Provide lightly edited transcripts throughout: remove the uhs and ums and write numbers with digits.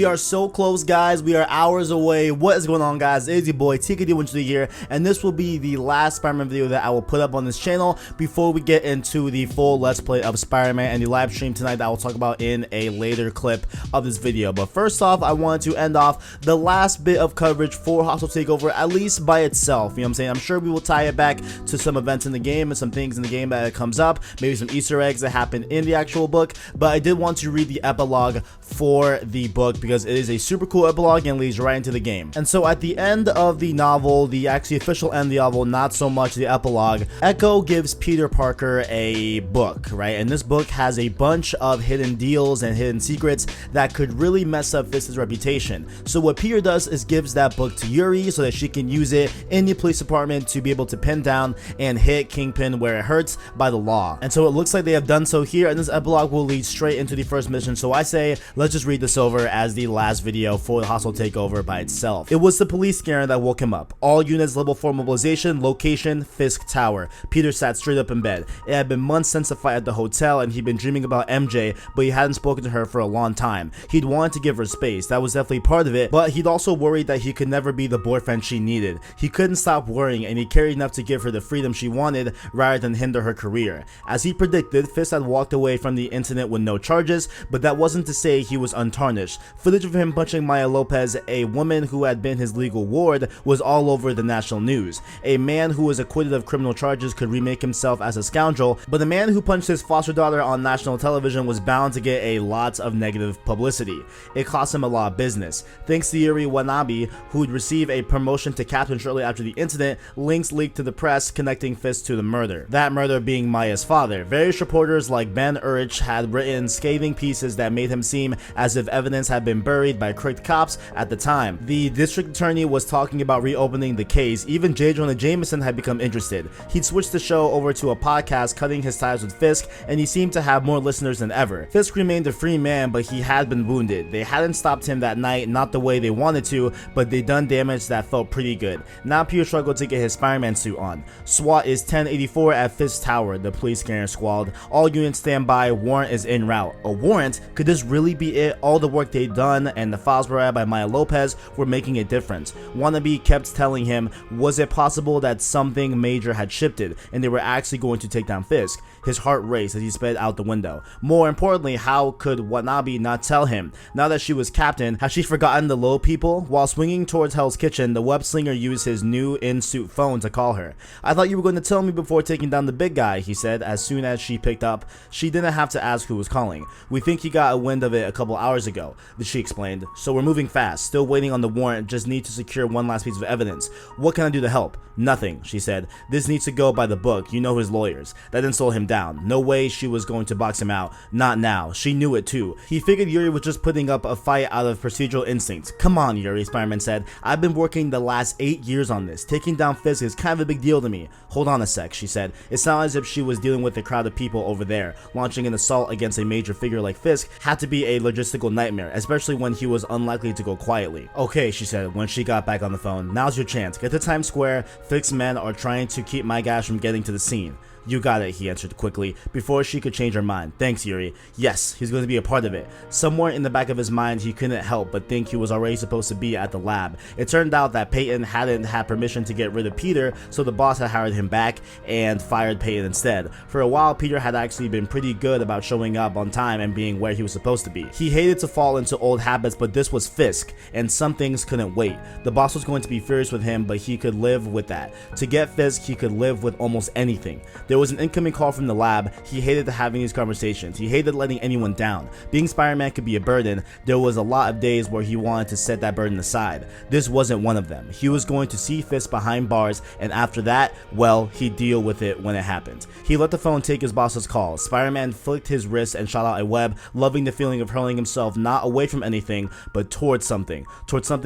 are so close, guys. We are hours away. What is going on, guys? It is your boy TKD here, and this will be the last Spider-Man video that I will put up on this channel before we get into the full Let's Play of Spider-Man and the live stream tonight that I will talk about in a later clip of this video. But first off, I wanted to end off the last bit of coverage for Hostile Takeover, at least by itself. You know what I'm saying? I'm sure we will tie it back to some events in the game and some things in the game that comes up, maybe some Easter eggs that happen in the actual book. But I did want to read the epilogue for the book because it is a super cool epilogue and leads right into the game. And so at the end of the novel, the actually official end of the novel, not so much the epilogue, Echo gives Peter Parker a book, right? And this book has a bunch of hidden deals and hidden secrets that could really mess up Fisk's reputation. So what Peter does is gives that book to Yuri so that she can use it in the police department to be able to pin down and hit Kingpin where it hurts by the law. And so it looks like they have done so here, and this epilogue will lead straight into the first mission. So I say let's just read this over as the last video for the Hostile Takeover by itself. It was the police scanner that woke him up. All units level 4 mobilization, location Fisk Tower. Peter sat straight up in bed. It had been months since the fight at the hotel, and he'd been dreaming about MJ, but he hadn't spoken to her for a long time. He'd wanted to give her space, that was definitely part of it, but he'd also worried that he could never be the boyfriend she needed. He couldn't stop worrying, and he cared enough to give her the freedom she wanted rather than hinder her career. As he predicted, Fisk had walked away from the incident with no charges, but that wasn't to say he was untarnished. Footage of him punching Maya Lopez, a woman who had been his legal ward, was all over the national news. A man who was acquitted of criminal charges could remake himself as a scoundrel, but the man who punched his foster daughter on national television was bound to get a lot of negative publicity. It cost him a lot of business. Thanks to Yuri Watanabe, who would receive a promotion to captain shortly after the incident, links leaked to the press connecting Fisk to the murder. That murder being Maya's father. Various reporters like Ben Urich had written scathing pieces that made him seem as if evidence had been buried by crooked cops at the time. The district attorney was talking about reopening the case. Even J. Jonah Jameson had become interested. He'd switched the show over to a podcast, cutting his ties with Fisk, and he seemed to have more listeners than ever. Fisk remained a free man, but he had been wounded. They hadn't stopped him that night, not the way they wanted to, but they done damage that felt pretty good. Now Peter struggled to get his Spider-Man suit on. SWAT is 1084 at Fisk Tower, the police scanner squalled. All units stand by, warrant is en route. A warrant? Could this really be it? All the work they'd done and the files read by Maya Lopez were making a difference. Wannabe kept telling him, was it possible that something major had shifted and they were actually going to take down Fisk? His heart raced as he sped out the window. More importantly, how could Watanabe not tell him? Now that she was captain, had she forgotten the low people? While swinging towards Hell's Kitchen, the web slinger used his new in-suit phone to call her. I thought you were going to tell me before taking down the big guy, he said as soon as she picked up. She didn't have to ask who was calling. We think he got a wind of it a couple hours ago, she explained. So we're moving fast, still waiting on the warrant, just need to secure one last piece of evidence. What can I do to help? Nothing, she said. This needs to go by the book, you know his lawyers. That didn't slow him down. No way she was going to box him out. Not now. She knew it too. He figured Yuri was just putting up a fight out of procedural instinct. Come on, Yuri, Spider-Man said. I've been working the last 8 years on this. Taking down Fisk is kind of a big deal to me. Hold on a sec, she said. It sounded as if she was dealing with a crowd of people over there. Launching an assault against a major figure like Fisk had to be a logistical nightmare, especially when he was unlikely to go quietly. Okay, she said when she got back on the phone. Now's your chance. Get to Times Square. Fisk's men are trying to keep my guys from getting to the scene. You got it, he answered quickly, before she could change her mind. Thanks, Yuri. Yes, he's going to be a part of it. Somewhere in the back of his mind, he couldn't help but think he was already supposed to be at the lab. It turned out that Peyton hadn't had permission to get rid of Peter, so the boss had hired him back and fired Peyton instead. For a while, Peter had actually been pretty good about showing up on time and being where he was supposed to be. He hated to fall into old habits, but this was Fisk, and some things couldn't wait. The boss was going to be furious with him, but he could live with that. To get Fisk, he could live with almost anything. There was an incoming call from the lab. He hated having these conversations. He hated letting anyone down. Being Spider-Man could be a burden. There was a lot of days where he wanted to set that burden aside. This wasn't one of them. He was going to see Fisk behind bars, and after that, well, he'd deal with it when it happened. He let the phone take his boss's call. Spider-Man flicked his wrist and shot out a web, loving the feeling of hurling himself not away from anything, but towards something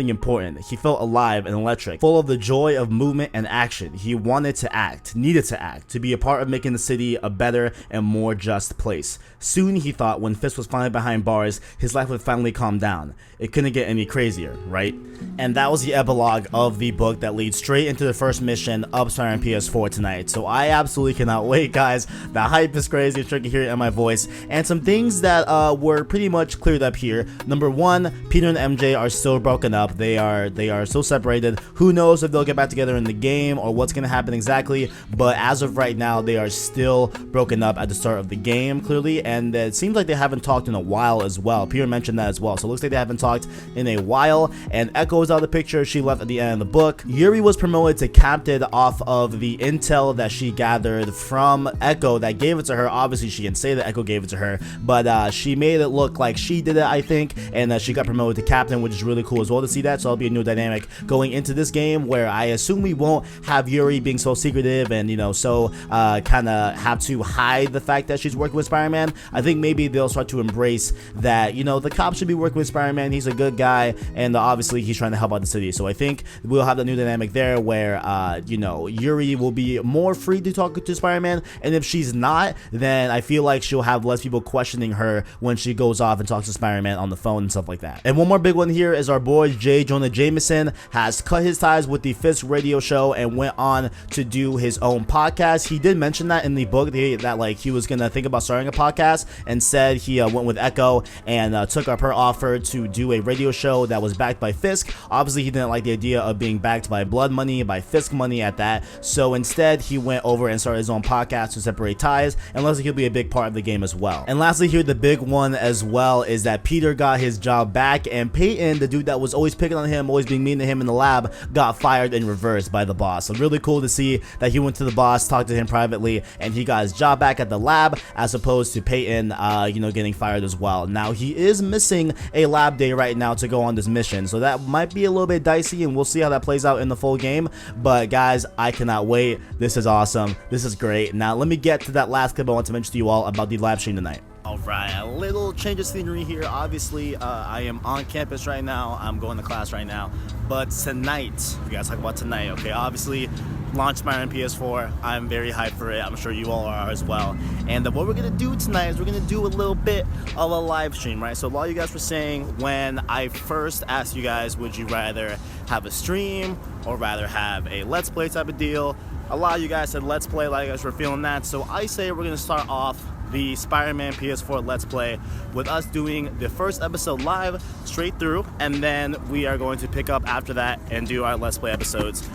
important. He felt alive and electric, full of the joy of movement and action. He wanted to act, needed to act, to be a part part of making the city a better and more just place. Soon, he thought, when Fisk was finally behind bars, his life would finally calm down. It couldn't get any crazier, right? And that was the epilogue of the book that leads straight into the first mission of Spiderman PS4 tonight. So I absolutely cannot wait, guys. The hype is crazy, it's tricky to hear it in my voice. And some things that were pretty much cleared up here. Number one, Peter and MJ are still broken up. They are so separated. Who knows if they'll get back together in the game or what's going to happen exactly, but as of right now, they are still broken up at the start of the game, clearly, and it seems like they haven't talked in a while as well. Peter mentioned that as well, so it looks like they haven't talked in a while, and Echo is out of the picture. She left at the end of the book. Yuri was promoted to captain off of the intel that she gathered from Echo that gave it to her. Obviously, she didn't say that Echo gave it to her, but she made it look like she did it, I think, and she got promoted to captain, which is really cool as well to see that. So it'll be a new dynamic going into this game, where I assume we won't have Yuri being so secretive and, you know, so kind of have to hide the fact that she's working with Spider-Man. I think maybe they'll start to embrace that, you know, the cops should be working with Spider-Man. He's a good guy, and obviously he's trying to help out the city. So I think we'll have the new dynamic there where, you know, Yuri will be more free to talk to Spider-Man, and if she's not, then I feel like she'll have less people questioning her when she goes off and talks to Spider-Man on the phone and stuff like that. And one more big one here is our boy J. Jonah Jameson has cut his ties with the Fisk radio show and went on to do his own podcast. He did mention that in the book that like he was gonna think about starting a podcast, and said he went with Echo and took up her offer to do a radio show that was backed by Fisk. Obviously, he didn't like the idea of being backed by blood money, by Fisk money at that, so instead he went over and started his own podcast to separate ties, and looks like he'll be a big part of the game as well. And lastly here, the big one as well is that Peter got his job back, and Peyton, the dude that was always picking on him, always being mean to him in the lab, got fired in reverse by the boss. So really cool to see that he went to the boss, talked to him privately, and he got his job back at the lab, as opposed to Peyton, you know, getting fired as well. Now, he is missing a lab day right now to go on this mission, so that might be a little bit dicey, and we'll see how that plays out in the full game. But guys, I cannot wait. This is awesome. This is great. Now, let me get to that last clip I want to mention to you all about the live stream tonight. Alright, a little change of scenery here. Obviously, I am on campus right now. I'm going to class right now. But tonight, we gotta talk about tonight, okay? Obviously, launch Spiderman PS4. I'm very hyped for it. I'm sure you all are as well. And what we're gonna do tonight is we're gonna do a little bit of a live stream, right? So a lot of you guys were saying when I first asked you guys, would you rather have a stream or rather have a let's play type of deal? A lot of you guys said let's play, a lot of you guys were feeling that. So I say we're gonna start off the Spider-Man PS4 Let's Play with us doing the first episode live straight through, and then we are going to pick up after that and do our Let's Play episodes,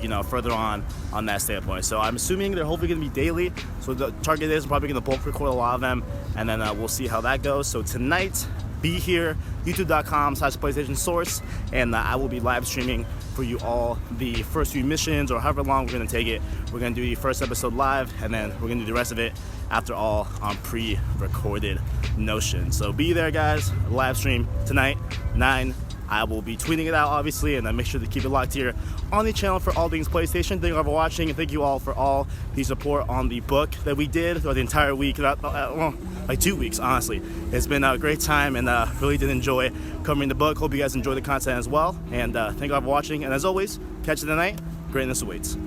you know, further on that standpoint. So I'm assuming they're hopefully going to be daily, so the target is probably going to bulk record a lot of them, and then we'll see how that goes. So tonight, be here, youtube.com/PlayStation Source, and I will be live streaming for you all the first few missions, or however long we're going to take it. We're going to do the first episode live, and then we're going to do the rest of it after all on pre-recorded Notion. So be there, guys. Live stream tonight, 9. I will be tweeting it out, obviously, and make sure to keep it locked here on the channel for all things PlayStation. Thank you all for watching, and thank you all for all the support on the book that we did throughout the entire week, well, like 2 weeks, honestly. It's been a great time, and really did enjoy covering the book. Hope you guys enjoy the content as well, and thank you all for watching, and as always, catch you tonight. Greatness awaits.